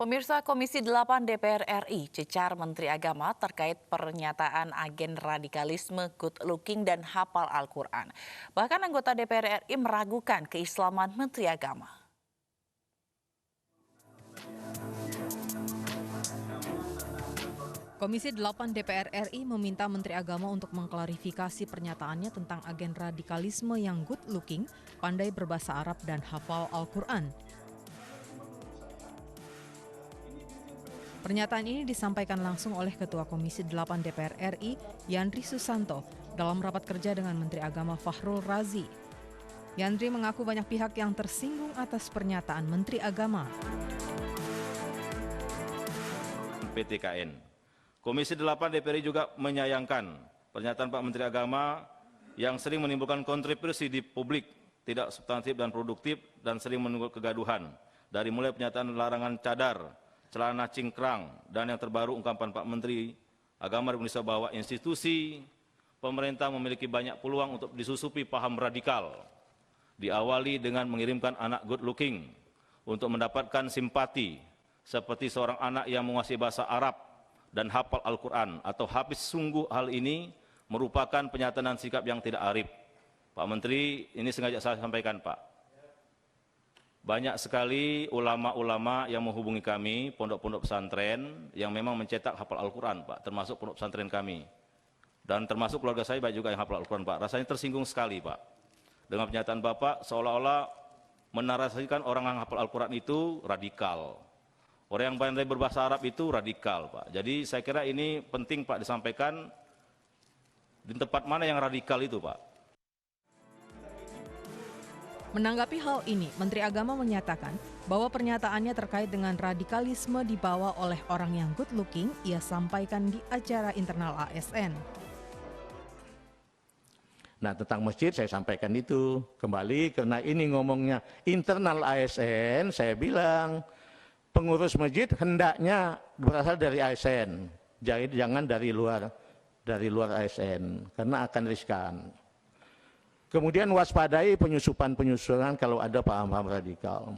Pemirsa Komisi 8 DPR RI cecar Menteri Agama terkait pernyataan agen radikalisme good looking dan hafal Al-Quran. Bahkan anggota DPR RI meragukan keislaman Menteri Agama. Komisi 8 DPR RI meminta Menteri Agama untuk mengklarifikasi pernyataannya tentang agen radikalisme yang good looking, pandai berbahasa Arab dan hafal Al-Quran. Pernyataan ini disampaikan langsung oleh Ketua Komisi 8 DPR RI, Yandri Susanto, dalam rapat kerja dengan Menteri Agama Fakhrul Razi. Yandri mengaku banyak pihak yang tersinggung atas pernyataan Menteri Agama. PTKN. Komisi 8 DPR RI juga menyayangkan pernyataan Pak Menteri Agama yang sering menimbulkan kontroversi di publik, tidak substantif dan produktif, dan sering menimbulkan kegaduhan. Dari mulai pernyataan larangan cadar, celana cingkrang, dan yang terbaru ungkapan Pak Menteri Agama Republik Indonesia bahwa institusi pemerintah memiliki banyak peluang untuk disusupi paham radikal. Diawali dengan mengirimkan anak good looking untuk mendapatkan simpati, seperti seorang anak yang menguasai bahasa Arab dan hafal Al-Quran atau hafiz. Sungguh hal ini merupakan pernyataan sikap yang tidak arif. Pak Menteri, ini sengaja saya sampaikan, Pak. Banyak sekali ulama-ulama yang menghubungi kami, pondok-pondok pesantren yang memang mencetak hafal Al-Quran, Pak, termasuk pondok pesantren kami. Dan termasuk keluarga saya banyak juga yang hafal Al-Quran, Pak. Rasanya tersinggung sekali, Pak, dengan pernyataan Bapak seolah-olah menarasikan orang yang hafal Al-Quran itu radikal. Orang yang pandai berbahasa Arab itu radikal, Pak. Jadi saya kira ini penting, Pak, disampaikan di tempat mana yang radikal itu, Pak. Menanggapi hal ini, Menteri Agama menyatakan bahwa pernyataannya terkait dengan radikalisme dibawa oleh orang yang good looking, ia sampaikan di acara internal ASN. Nah, tentang masjid saya sampaikan itu kembali karena ini ngomongnya internal ASN, saya bilang pengurus masjid hendaknya berasal dari ASN, jadi jangan dari luar ASN karena akan riskan. Kemudian waspadai penyusupan kalau ada paham-paham radikal.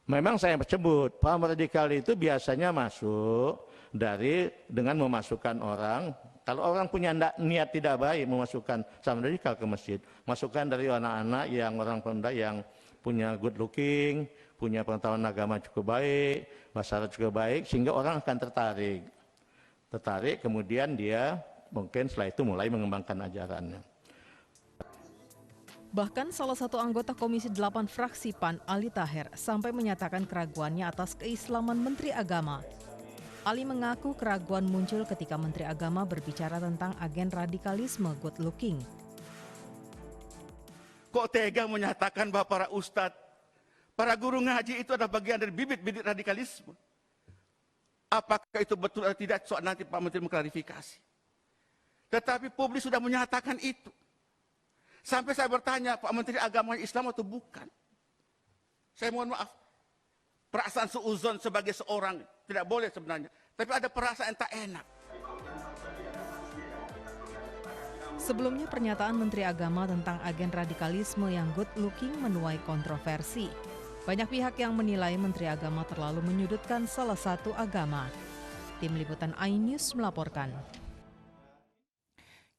Memang saya sebut paham radikal itu biasanya masuk dengan memasukkan orang. Kalau orang punya niat tidak baik memasukkan paham radikal ke masjid, masukkan dari anak-anak yang orang pemuda yang punya good looking, punya pengetahuan agama cukup baik, bahasa Arab cukup baik, sehingga orang akan tertarik, kemudian dia mungkin setelah itu mulai mengembangkan ajarannya. Bahkan salah satu anggota Komisi 8 fraksi PAN, Ali Taher, sampai menyatakan keraguannya atas keislaman Menteri Agama. Ali mengaku keraguan muncul ketika Menteri Agama berbicara tentang agen radikalisme good looking. Kok tega menyatakan bahwa para ustadz, para guru ngaji itu adalah bagian dari bibit-bibit radikalisme? Apakah itu betul atau tidak? Soal nanti Pak Menteri mengklarifikasi. Tetapi publik sudah menyatakan itu. Sampai saya bertanya, Pak Menteri Agama Islam atau bukan? Saya mohon maaf, perasaan suuzon sebagai seorang tidak boleh sebenarnya. Tapi ada perasaan tak enak. Sebelumnya pernyataan Menteri Agama tentang agen radikalisme yang good looking menuai kontroversi. Banyak pihak yang menilai Menteri Agama terlalu menyudutkan salah satu agama. Tim Liputan iNews melaporkan.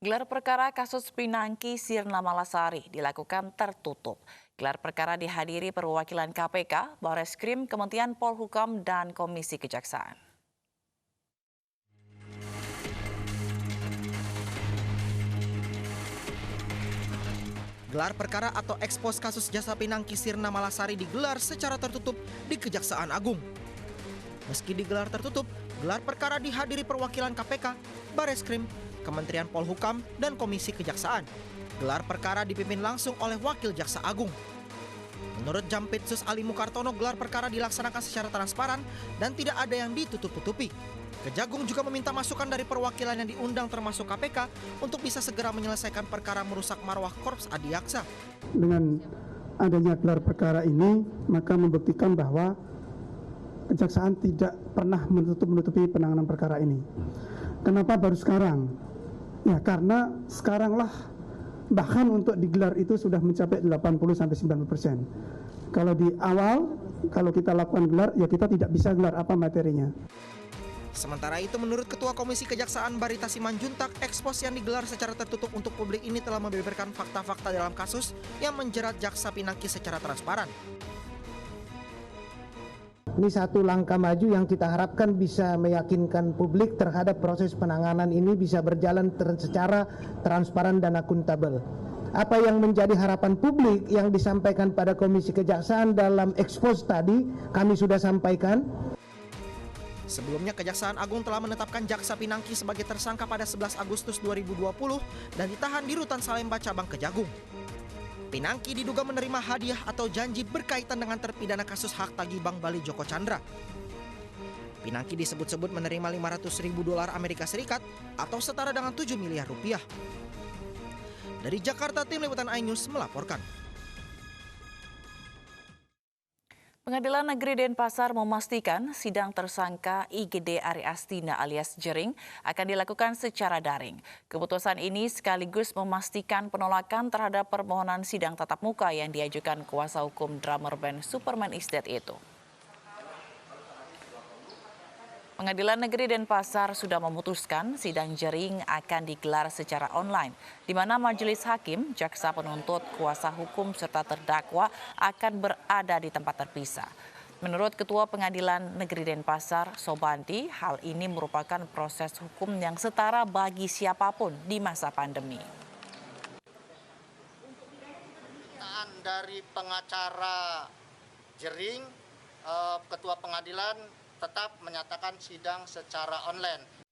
Gelar perkara kasus Pinangki Sirna Malasari dilakukan tertutup. Gelar perkara dihadiri perwakilan KPK, Bareskrim, Kementerian Polhukam, dan Komisi Kejaksaan. Gelar perkara atau ekspos kasus jasa Pinangki Sirna Malasari digelar secara tertutup di Kejaksaan Agung. Meski digelar tertutup, gelar perkara dihadiri perwakilan KPK, Bareskrim, Kementerian Polhukam, dan Komisi Kejaksaan. Gelar perkara dipimpin langsung oleh Wakil Jaksa Agung. Menurut Jampitsus Ali Mukartono, gelar perkara dilaksanakan secara transparan dan tidak ada yang ditutup-tutupi. Kejagung juga meminta masukan dari perwakilan yang diundang termasuk KPK untuk bisa segera menyelesaikan perkara merusak marwah Korps Adiaksa. Dengan adanya gelar perkara ini, maka membuktikan bahwa Kejaksaan tidak pernah menutupi penanganan perkara ini. Kenapa baru sekarang? Ya karena sekaranglah bahkan untuk digelar itu sudah mencapai 80-90%. Kalau di awal kalau kita lakukan gelar, ya kita tidak bisa gelar apa materinya. Sementara itu, menurut Ketua Komisi Kejaksaan Barita Simanjuntak, ekspos yang digelar secara tertutup untuk publik ini telah membeberkan fakta-fakta dalam kasus yang menjerat Jaksa Pinangki secara transparan. Ini satu langkah maju yang kita harapkan bisa meyakinkan publik terhadap proses penanganan ini bisa berjalan secara transparan dan akuntabel. Apa yang menjadi harapan publik yang disampaikan pada Komisi Kejaksaan dalam ekspos tadi kami sudah sampaikan. Sebelumnya, Kejaksaan Agung telah menetapkan Jaksa Pinangki sebagai tersangka pada 11 Agustus 2020 dan ditahan di Rutan Salemba Cabang Kejagung. Pinangki diduga menerima hadiah atau janji berkaitan dengan terpidana kasus hak tagih Bank Bali Joko Chandra. Pinangki disebut-sebut menerima $500.000 Amerika Serikat atau setara dengan 7 miliar rupiah. Dari Jakarta, tim liputan iNews melaporkan. Pengadilan Negeri Denpasar memastikan sidang tersangka IGD Ari Astina alias Jering akan dilakukan secara daring. Keputusan ini sekaligus memastikan penolakan terhadap permohonan sidang tatap muka yang diajukan kuasa hukum drummer band Superman Is Dead itu. Pengadilan Negeri Denpasar sudah memutuskan sidang Jering akan digelar secara online, di mana majelis hakim, jaksa penuntut, kuasa hukum, serta terdakwa akan berada di tempat terpisah. Menurut Ketua Pengadilan Negeri Denpasar, Sobanti, hal ini merupakan proses hukum yang setara bagi siapapun di masa pandemi. Dari pengacara Jering, Ketua Pengadilan tetap menyatakan sidang secara online.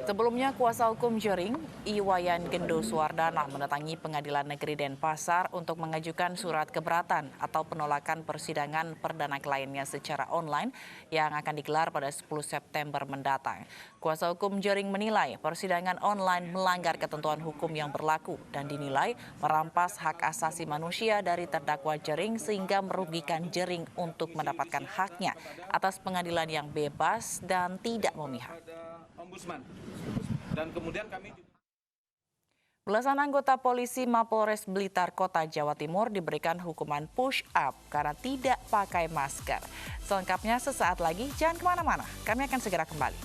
Sebelumnya, kuasa hukum Jering, Iwayan Gendo Suwardana, mendatangi Pengadilan Negeri Denpasar untuk mengajukan surat keberatan atau penolakan persidangan perdana kliennya secara online yang akan digelar pada 10 September mendatang. Kuasa hukum Jering menilai persidangan online melanggar ketentuan hukum yang berlaku dan dinilai merampas hak asasi manusia dari terdakwa Jering sehingga merugikan Jering untuk mendapatkan haknya atas pengadilan yang bebas dan tidak memihak. Dan kemudian kami Belasan anggota polisi Mapolres Blitar Kota Jawa Timur diberikan hukuman push up karena tidak pakai masker. Selengkapnya sesaat lagi, jangan kemana-mana. Kami akan segera kembali.